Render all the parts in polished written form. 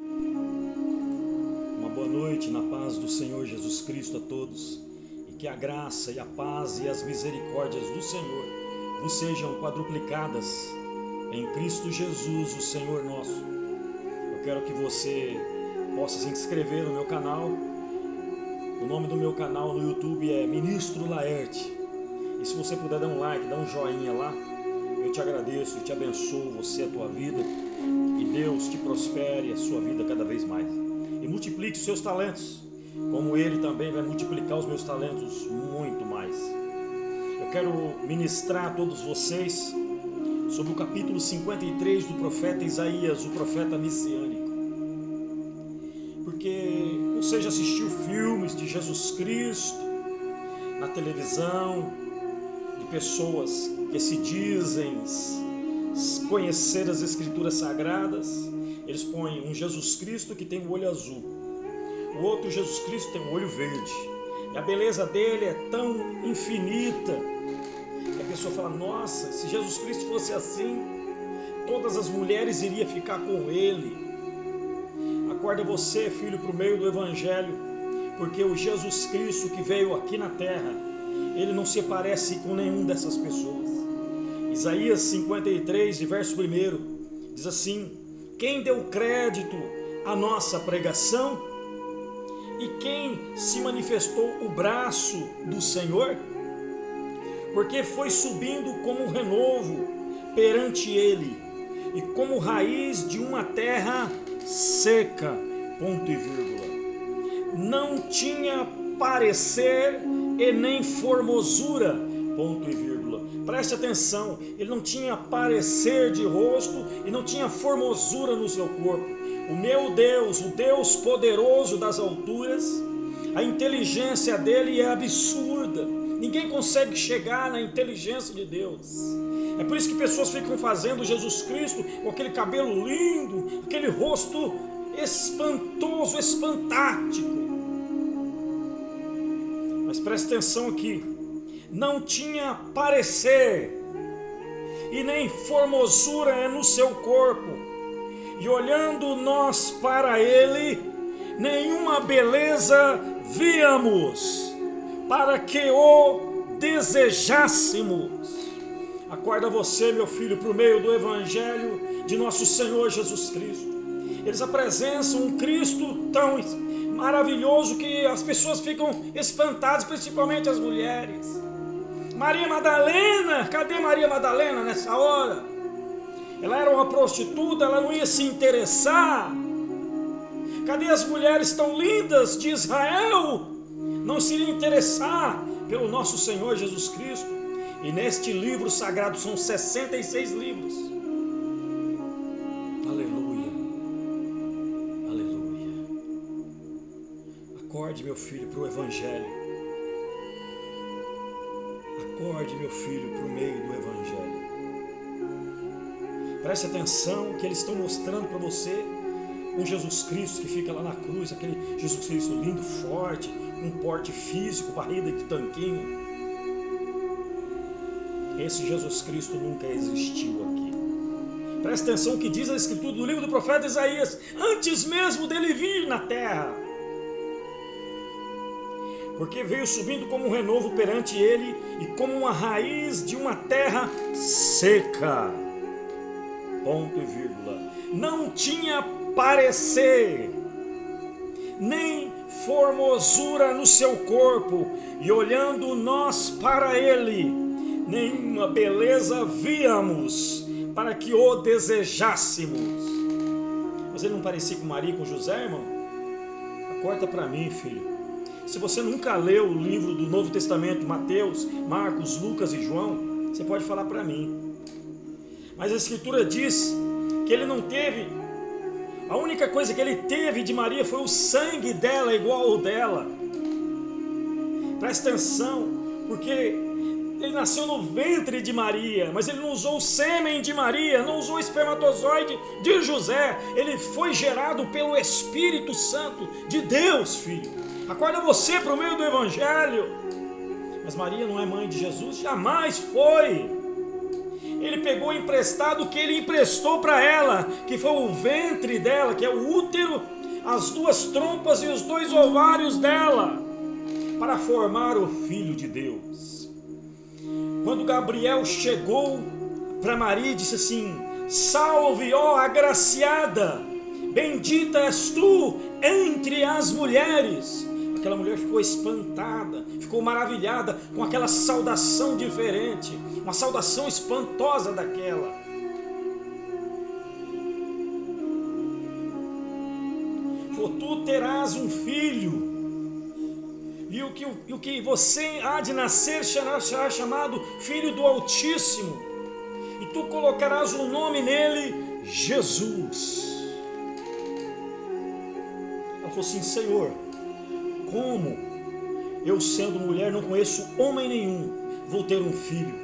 Uma boa noite na paz do Senhor Jesus Cristo a todos, e que a graça e a paz e as misericórdias do Senhor vos sejam quadruplicadas em Cristo Jesus, o Senhor nosso. Eu quero que você possa se inscrever no meu canal. O nome do meu canal no YouTube é Ministro Laerte. E se você puder dar um like, dar um joinha lá, eu te agradeço e te abençoo, você, a tua vida, e Deus te prospere a sua vida cada vez mais. E multiplique os seus talentos, como Ele também vai multiplicar os meus talentos muito mais. Eu quero ministrar a todos vocês sobre o capítulo 53 do profeta Isaías, o profeta messiânico. Porque você já assistiu filmes de Jesus Cristo na televisão, de pessoas que se dizem conhecer as Escrituras Sagradas. Eles põem um Jesus Cristo que tem o olho azul, o outro Jesus Cristo tem o olho verde, e a beleza dele é tão infinita que a pessoa fala: nossa, se Jesus Cristo fosse assim, todas as mulheres iriam ficar com ele. Acorda você, filho, para o meio do Evangelho, porque o Jesus Cristo que veio aqui na terra, ele não se parece com nenhum dessas pessoas. Isaías 53, verso 1, diz assim: quem deu crédito à nossa pregação? E quem se manifestou o braço do Senhor? Porque foi subindo como um renovo perante ele, e como raiz de uma terra seca, ponto e vírgula. Não tinha parecer e nem formosura, ponto e vírgula. Preste atenção, ele não tinha parecer de rosto e não tinha formosura no seu corpo. O meu Deus, o Deus poderoso das alturas, a inteligência dele é absurda. Ninguém consegue chegar na inteligência de Deus. É por isso que pessoas ficam fazendo Jesus Cristo com aquele cabelo lindo, aquele rosto espantoso, espantático. Mas preste atenção aqui. Não tinha parecer e nem formosura no seu corpo, e olhando nós para ele, nenhuma beleza víamos, para que o desejássemos. Acorda você, meu filho, para o meio do Evangelho de nosso Senhor Jesus Cristo. Eles apresentam um Cristo tão maravilhoso que as pessoas ficam espantadas, principalmente as mulheres. Maria Madalena, cadê Maria Madalena nessa hora? Ela era uma prostituta, ela não ia se interessar. Cadê as mulheres tão lindas de Israel? Não se iria interessar pelo nosso Senhor Jesus Cristo. E neste livro sagrado são 66 livros. Aleluia, aleluia. Acorde, meu filho, para o Evangelho. Acorde, meu filho, para o meio do Evangelho. Preste atenção que eles estão mostrando para você um Jesus Cristo que fica lá na cruz, aquele Jesus Cristo lindo, forte, com porte físico, barriga de tanquinho. Esse Jesus Cristo nunca existiu aqui. Preste atenção que diz a Escritura do livro do profeta Isaías, antes mesmo dele vir na terra. Porque veio subindo como um renovo perante ele, e como uma raiz de uma terra seca, ponto e vírgula. Não tinha parecer, nem formosura no seu corpo, e olhando nós para ele, nenhuma beleza víamos, para que o desejássemos. Mas ele não parecia com Maria e com José, irmão? Acorda para mim, filho. Se você nunca leu o livro do Novo Testamento, Mateus, Marcos, Lucas e João, você pode falar para mim. Mas a Escritura diz que ele não teve, a única coisa que ele teve de Maria foi o sangue dela igual ao dela. Presta atenção, porque ele nasceu no ventre de Maria, mas ele não usou o sêmen de Maria, não usou o espermatozoide de José. Ele foi gerado pelo Espírito Santo de Deus, filho. Acorda você para o meio do Evangelho. Mas Maria não é mãe de Jesus? Jamais foi. ele pegou emprestado o que ele emprestou para ela, que foi o ventre dela, que é o útero, as 2 trompas e os 2 ovários dela, para formar o Filho de Deus. Quando Gabriel chegou para Maria e disse assim: salve, ó agraciada, bendita és tu entre as mulheres. Aquela mulher ficou espantada, ficou maravilhada com aquela saudação diferente, uma saudação espantosa daquela. Falou: tu terás um filho, e o que você há de nascer será chamado Filho do Altíssimo, e tu colocarás o nome nele, Jesus. Ela falou assim: Senhor, como eu, sendo mulher, não conheço homem nenhum, vou ter um filho?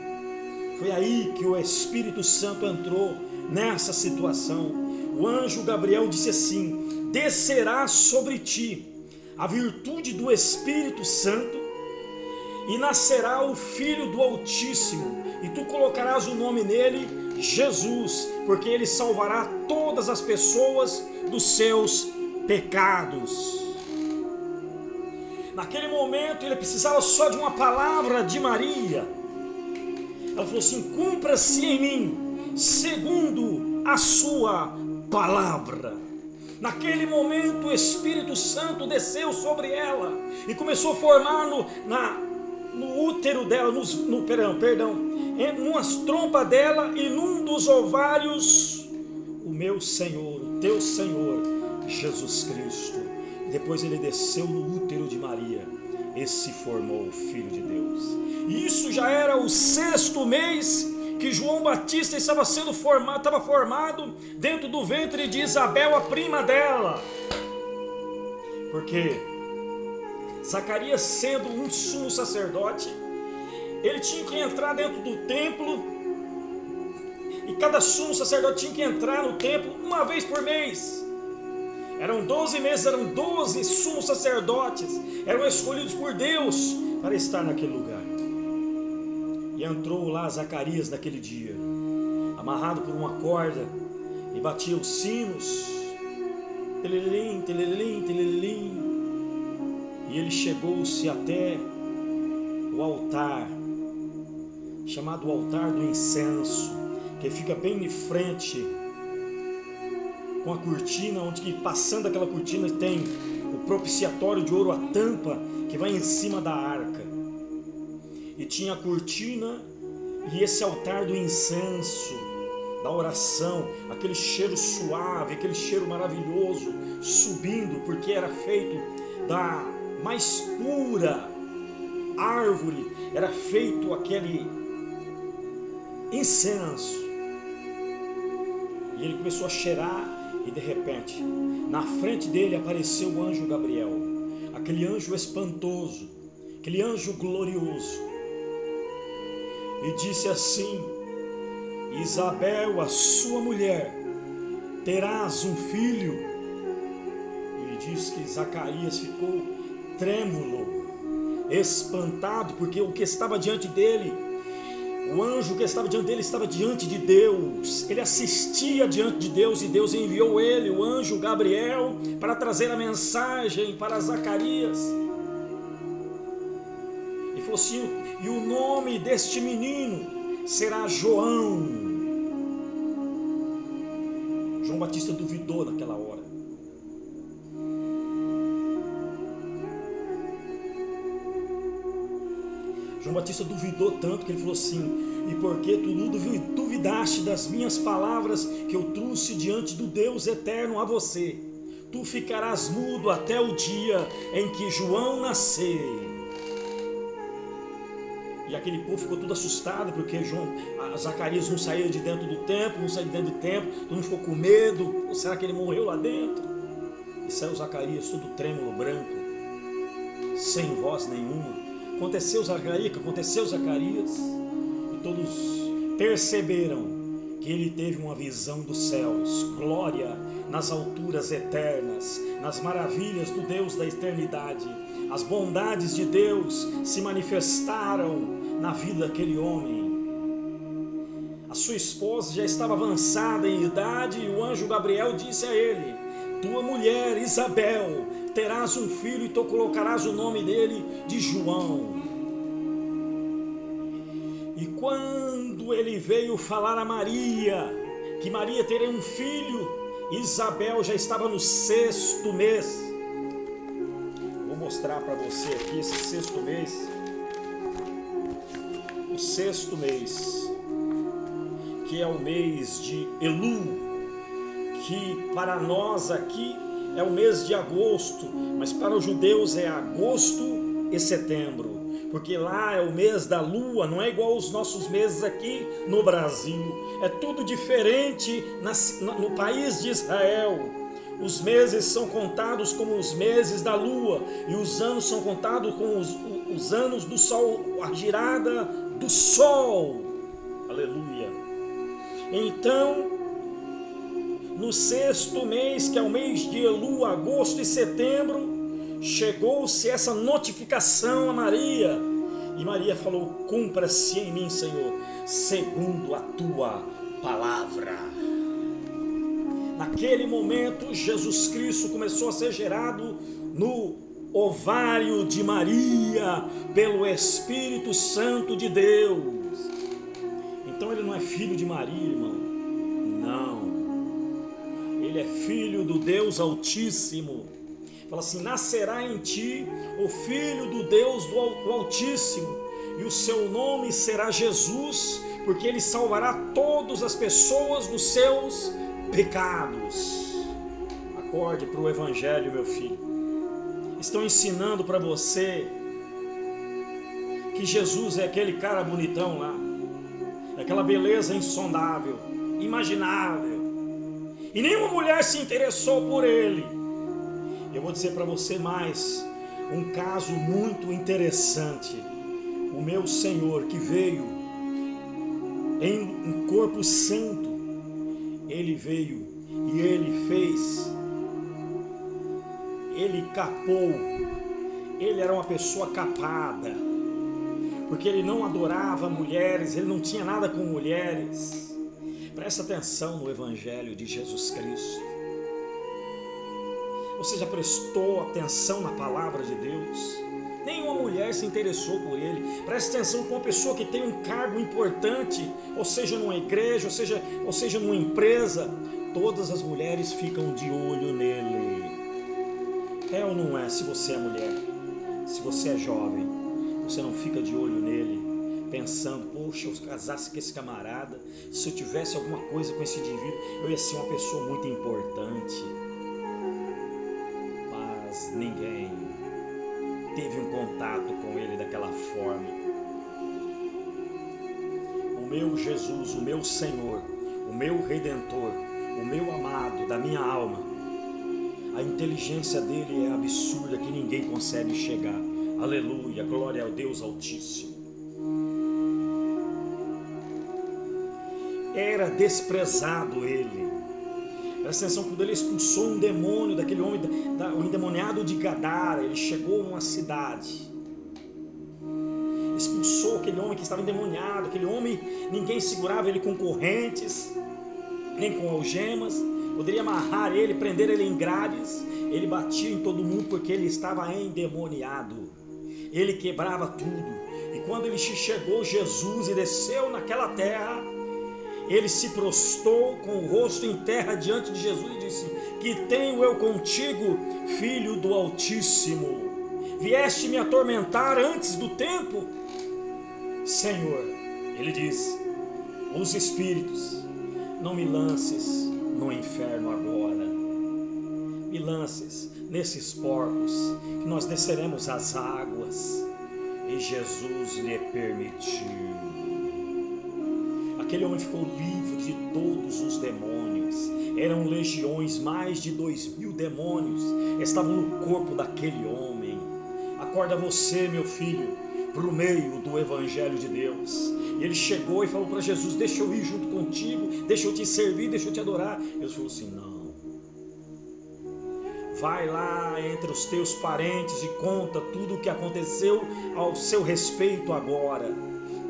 Foi aí que o Espírito Santo entrou nessa situação. O anjo Gabriel disse assim: descerá sobre ti a virtude do Espírito Santo, e nascerá o Filho do Altíssimo, e tu colocarás o nome nele, Jesus, porque ele salvará todas as pessoas dos seus pecados. Naquele momento ele precisava só de uma palavra de Maria. Ela falou assim: cumpra-se em mim segundo a sua palavra. Naquele momento o Espírito Santo desceu sobre ela e começou a formar no útero dela, numas trompas dela e num dos ovários, o meu Senhor, o teu Senhor, Jesus Cristo. Depois ele desceu no útero de Maria e se formou o Filho de Deus. E isso já era o 6º mês que João Batista estava formado dentro do ventre de Isabel, a prima dela. Porque Zacarias, sendo um sumo sacerdote, ele tinha que entrar dentro do templo, e cada sumo sacerdote tinha que entrar no templo uma vez por mês. Eram 12 meses, eram 12 sumos sacerdotes, eram escolhidos por Deus para estar naquele lugar. E entrou lá Zacarias naquele dia, amarrado por uma corda, e batia os sinos, telelim, telelim, telelim. E ele chegou-se até o altar, chamado altar do incenso, que fica bem em frente, com a cortina, onde passando aquela cortina tem o propiciatório de ouro, a tampa que vai em cima da arca. E tinha a cortina e esse altar do incenso, da oração, aquele cheiro suave, aquele cheiro maravilhoso subindo, porque era feito da mais pura árvore, era feito aquele incenso. E ele começou a cheirar, e de repente, na frente dele apareceu o anjo Gabriel, aquele anjo espantoso, aquele anjo glorioso, e disse assim: Isabel, a sua mulher, terás um filho. E diz que Zacarias ficou trêmulo, espantado, porque o que estava diante dele, o anjo que estava diante dele, estava diante de Deus. Ele assistia diante de Deus, e Deus enviou ele, o anjo Gabriel, para trazer a mensagem para Zacarias. E falou assim: e o nome deste menino será João. João Batista duvidou naquela hora. João Batista duvidou tanto que ele falou assim: e por que tu duvidaste das minhas palavras que eu trouxe diante do Deus eterno a você? Tu ficarás mudo até o dia em que João nascer. E aquele povo ficou tudo assustado, porque Zacarias não saía de dentro do templo, todo mundo ficou com medo. Será que ele morreu lá dentro? E saiu Zacarias todo trêmulo, branco, sem voz nenhuma. Aconteceu Zacarias, e todos perceberam que ele teve uma visão dos céus, glória nas alturas eternas, nas maravilhas do Deus da eternidade. As bondades de Deus se manifestaram na vida daquele homem. As sua esposa já estava avançada em idade, e o anjo Gabriel disse a ele: tua mulher Isabel, terás um filho e tu colocarás o nome dele de João. E quando ele veio falar a Maria, que Maria teria um filho, Isabel já estava no 6º mês. Vou mostrar para você aqui esse 6º mês. O 6º mês, que é o mês de Elu, que para nós aqui é o mês de agosto, mas para os judeus é agosto e setembro, porque lá é o mês da lua, não é igual aos nossos meses aqui no Brasil, é tudo diferente no país de Israel. Os meses são contados como os meses da lua, e os anos são contados como os anos do sol, a girada do sol. Aleluia. Então, no 6º mês, que é o mês de Elu, agosto e setembro, chegou-se essa notificação a Maria, e Maria falou: cumpra-se em mim, Senhor, segundo a tua palavra. Naquele momento, Jesus Cristo começou a ser gerado no ovário de Maria, pelo Espírito Santo de Deus. Então ele não é filho de Maria, irmão, não, ele é filho do Deus Altíssimo. Fala assim: nascerá em ti o Filho do Deus do Altíssimo, e o seu nome será Jesus, porque ele salvará todas as pessoas dos seus pecados. Acorde para o Evangelho, meu filho. Estão ensinando para você que Jesus é aquele cara bonitão lá, aquela beleza insondável, imaginável, e nenhuma mulher se interessou por ele. Eu vou dizer para você mais um caso muito interessante. O meu Senhor, que veio em corpo santo, ele veio e ele fez, ele capou, ele era uma pessoa capada, porque ele não adorava mulheres, ele não tinha nada com mulheres. Presta atenção no Evangelho de Jesus Cristo. Você já prestou atenção na palavra de Deus? Nenhuma mulher se interessou por ele. Presta atenção com uma pessoa que tem um cargo importante, ou seja, numa igreja, ou seja, numa empresa, todas as mulheres ficam de olho nele. É ou não é? Se você é mulher, se você é jovem, você não fica de olho nele, pensando: poxa, eu casasse com esse camarada, se eu tivesse alguma coisa com esse indivíduo, eu ia ser uma pessoa muito importante. Mas ninguém teve um contato com ele daquela forma. O meu Jesus, o meu Senhor, o meu Redentor, o meu amado da minha alma, a inteligência dele é absurda, que ninguém consegue chegar. Aleluia, glória ao Deus Altíssimo. Era desprezado ele. Presta atenção, quando ele expulsou um demônio daquele homem, o endemoniado de Gadara, ele chegou a uma cidade, expulsou aquele homem que estava endemoniado. Aquele homem, ninguém segurava ele com correntes, nem com algemas, poderia amarrar ele, prender ele em grades. Ele batia em todo mundo porque ele estava endemoniado, ele quebrava tudo. E quando ele chegou, Jesus, e desceu naquela terra, ele se prostrou com o rosto em terra diante de Jesus e disse: que tenho eu contigo, Filho do Altíssimo? Vieste me atormentar antes do tempo? Senhor, ele diz, os espíritos, não me lances no inferno agora, me lances nesses porcos, que nós desceremos as águas. E Jesus lhe permitiu. Aquele homem ficou livre de todos os demônios. Eram legiões, mais de 2.000 demônios estavam no corpo daquele homem. Acorda você, meu filho, para o meio do Evangelho de Deus. E ele chegou e falou para Jesus: deixa eu ir junto contigo, deixa eu te servir, deixa eu te adorar. Jesus falou assim: não, vai lá entre os teus parentes e conta tudo o que aconteceu ao seu respeito agora.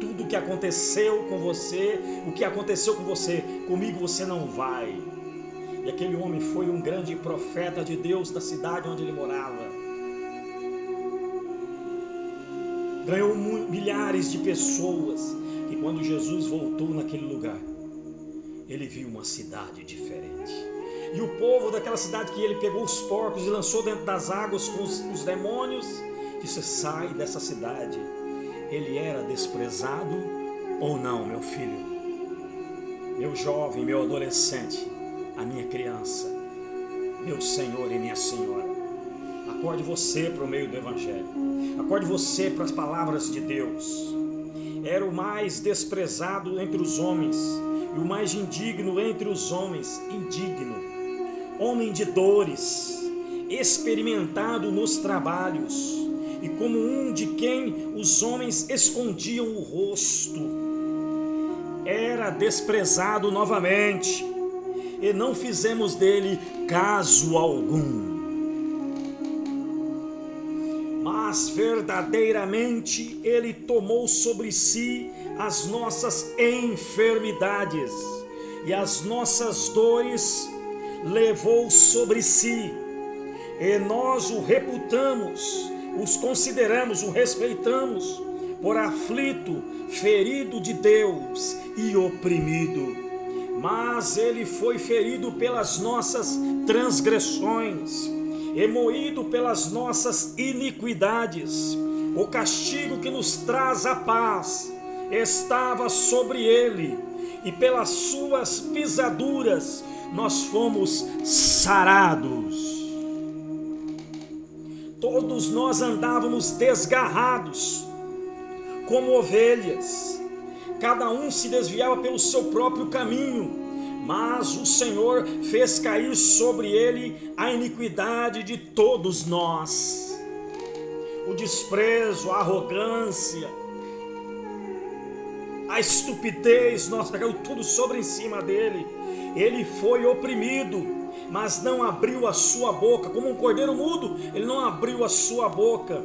tudo o que aconteceu com você, o que aconteceu com você, comigo você não vai. E aquele homem foi um grande profeta de Deus da cidade onde ele morava. Ganhou milhares de pessoas. E quando Jesus voltou naquele lugar, ele viu uma cidade diferente. E o povo daquela cidade, que ele pegou os porcos e lançou dentro das águas com os demônios, disse: sai dessa cidade. Ele era desprezado ou não, meu filho, meu jovem, meu adolescente, a minha criança, meu Senhor e minha Senhora? Acorde você para o meio do Evangelho. Acorde você para as palavras de Deus. Era o mais desprezado entre os homens e o mais indigno entre os homens. Indigno, homem de dores, experimentado nos trabalhos, e como um de quem os homens escondiam o rosto. Era desprezado novamente, e não fizemos dele caso algum. Mas verdadeiramente ele tomou sobre si as nossas enfermidades, e as nossas dores levou sobre si, e nós o reputamos, os consideramos, o respeitamos por aflito, ferido de Deus e oprimido. Mas ele foi ferido pelas nossas transgressões e moído pelas nossas iniquidades. O castigo que nos traz a paz estava sobre ele, e pelas suas pisaduras nós fomos sarados. Todos nós andávamos desgarrados como ovelhas, cada um se desviava pelo seu próprio caminho, mas o Senhor fez cair sobre ele a iniquidade de todos nós. O desprezo, a arrogância, a estupidez, nós caiu tudo sobre em cima dele. Ele foi oprimido, mas não abriu a sua boca. Como um cordeiro mudo, ele não abriu a sua boca.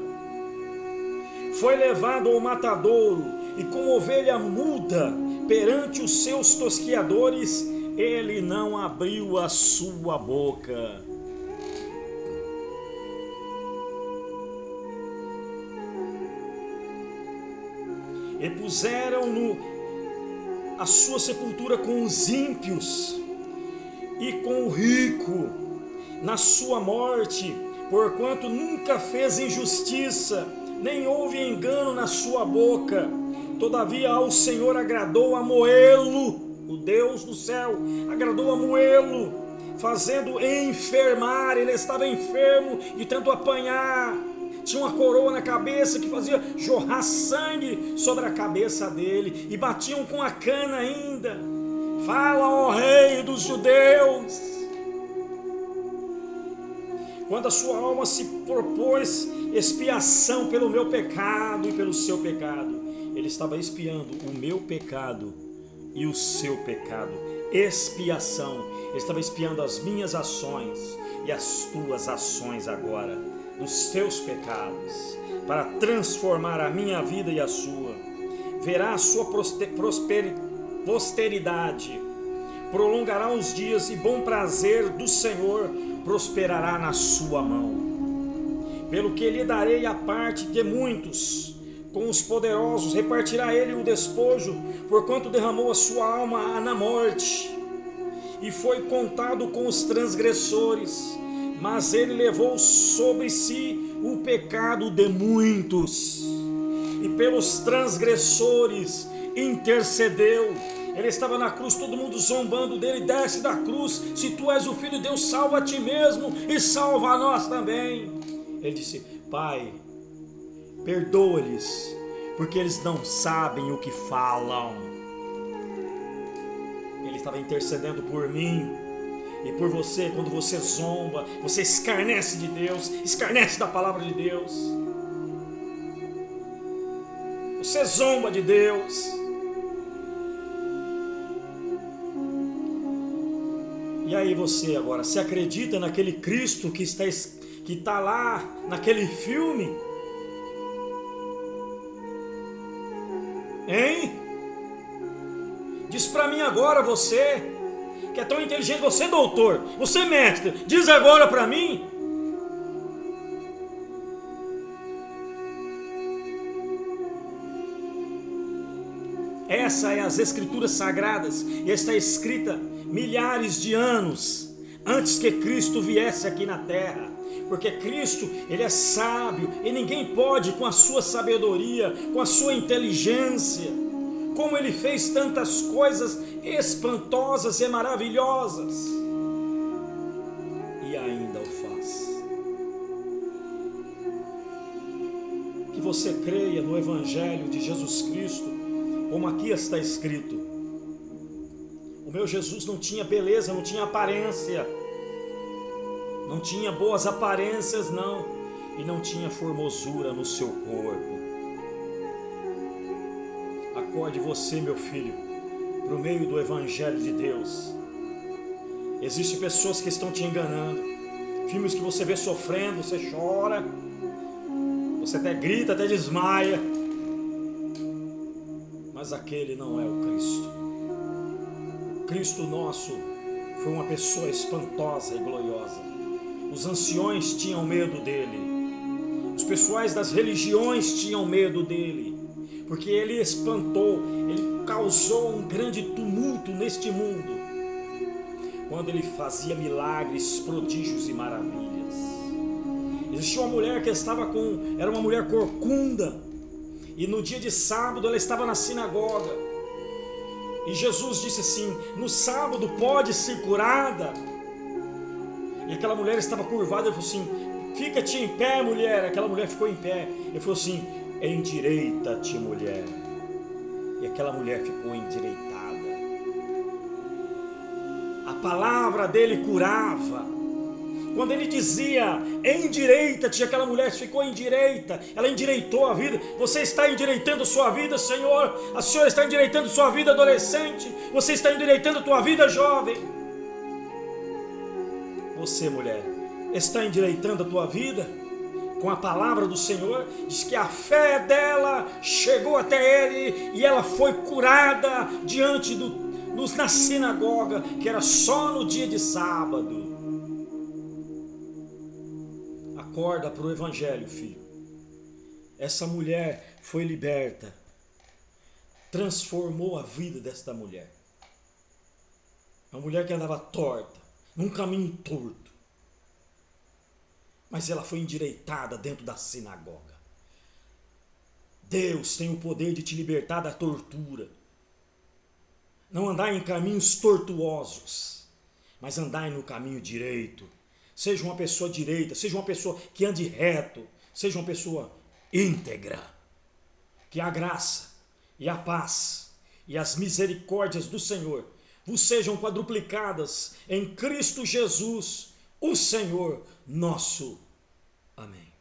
Foi levado ao matadouro, e como ovelha muda perante os seus tosquiadores, ele não abriu a sua boca. E puseram-no a sua sepultura com os ímpios e com o rico na sua morte, porquanto nunca fez injustiça, nem houve engano na sua boca. Todavia ao Senhor agradou a moê-lo, o Deus do céu agradou a moê-lo, fazendo enfermar. Ele estava enfermo de tanto apanhar. Tinha uma coroa na cabeça que fazia jorrar sangue sobre a cabeça dele, e batiam com a cana ainda. Fala, ó rei dos judeus. Quando a sua alma se propôs expiação pelo meu pecado e pelo seu pecado, ele estava expiando o meu pecado e o seu pecado. Expiação. Ele estava expiando as minhas ações e as tuas ações agora, dos teus pecados, para transformar a minha vida e a sua. Verá a sua posteridade, prolongará os dias, e bom prazer do Senhor prosperará na sua mão. Pelo que lhe darei a parte de muitos, com os poderosos repartirá ele o despojo, porquanto derramou a sua alma na morte, e foi contado com os transgressores. Mas ele levou sobre si o pecado de muitos, e pelos transgressores intercedeu. Ele estava na cruz, todo mundo zombando dele: desce da cruz, se tu és o Filho de Deus, salva a ti mesmo e salva a nós também. Ele disse: Pai, perdoa-lhes, porque eles não sabem o que falam. Ele estava intercedendo por mim e por você. Quando você zomba, você escarnece de Deus, escarnece da palavra de Deus, você zomba de Deus. E aí você agora, se acredita naquele Cristo que está lá naquele filme? Hein? Diz para mim agora, você que é tão inteligente, você doutor, você mestre, diz agora para mim. Essa é as Escrituras Sagradas e está escrita milhares de anos antes que Cristo viesse aqui na terra. Porque Cristo, Ele é sábio e ninguém pode, com a sua sabedoria, com a sua inteligência, como Ele fez tantas coisas espantosas e maravilhosas, e ainda o faz. Que você creia no Evangelho de Jesus Cristo, como aqui está escrito. O meu Jesus não tinha beleza, não tinha aparência, não tinha boas aparências, não, e não tinha formosura no seu corpo. Acorde você, meu filho, para o meio do Evangelho de Deus. Existem pessoas que estão te enganando, filmes que você vê sofrendo, você chora, você até grita, até desmaia, mas aquele não é o Cristo. O Cristo nosso foi uma pessoa espantosa e gloriosa. Os anciões tinham medo dele, os pessoais das religiões tinham medo dele, porque ele espantou, ele causou um grande tumulto neste mundo, quando ele fazia milagres, prodígios e maravilhas. Existia uma mulher que era uma mulher corcunda, e no dia de sábado ela estava na sinagoga, e Jesus disse assim: no sábado pode ser curada? E aquela mulher estava curvada, ele falou assim: fica-te em pé, mulher. Aquela mulher ficou em pé, ele falou assim: endireita-te, mulher. E aquela mulher ficou endireitada. A palavra dele curava. Quando ele dizia endireita-te, aquela mulher ficou endireita, ela endireitou a vida. Você está endireitando sua vida, Senhor? A senhora está endireitando sua vida, adolescente? Você está endireitando tua vida, jovem? Você, mulher, está endireitando a tua vida com a palavra do Senhor? Diz que a fé dela chegou até ele e ela foi curada diante na sinagoga, que era só no dia de sábado. Acorda para o Evangelho, filho. Essa mulher foi liberta, transformou a vida desta mulher. Uma mulher que andava torta, num caminho torto, mas ela foi endireitada dentro da sinagoga. Deus tem o poder de te libertar da tortura. Não andar em caminhos tortuosos, mas andar no caminho direito. Seja uma pessoa direita, seja uma pessoa que ande reto, seja uma pessoa íntegra. Que a graça e a paz e as misericórdias do Senhor vos sejam quadruplicadas em Cristo Jesus, o Senhor nosso. Amém.